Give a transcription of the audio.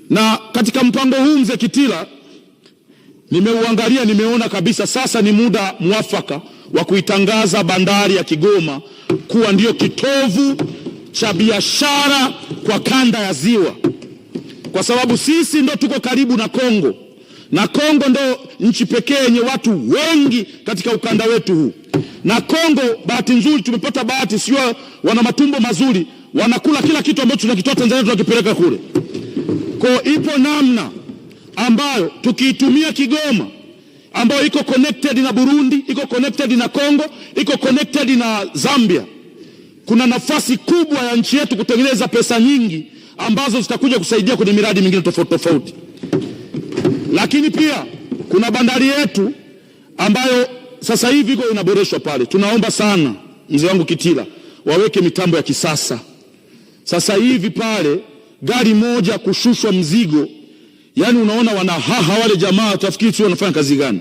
Na katika mpango huu Mzee Kitila nimeuangalia, nimeona kabisa sasa ni muda mwafaka wa kuitangaza bandari ya Kigoma kuwa ndio kitovu cha biashara kwa kanda ya Ziwa, kwa sababu sisi ndo tuko karibu na Kongo, na Kongo ndo nchi pekee yenye watu wengi katika ukanda wetu huu. Na Kongo, bahati nzuri, tumepata bahati, sio wana matumbo mazuri, wanakula kila kitu ambacho tunakitoa Tanzania tunakipeleka kule. Kwa ipo namna ambayo tukiitumia Kigoma ambayo iko connected na Burundi, iko connected na Kongo, iko connected na Zambia, kuna nafasi kubwa ya nchi yetu kutengeneza pesa nyingi ambazo zitakuja kusaidia kwenye miradi mingine tofauti tofauti. Lakini pia kuna bandari yetu ambayo sasa hivi iko inaboreshwa pale. Tunaomba sana mzee wangu Kitila waweke mitambo ya kisasa. Sasa hivi pale gari moja kushushwa mzigo, yani unaona wanahaha wale jamaa, utafikiri tu wanafanya kazi gani.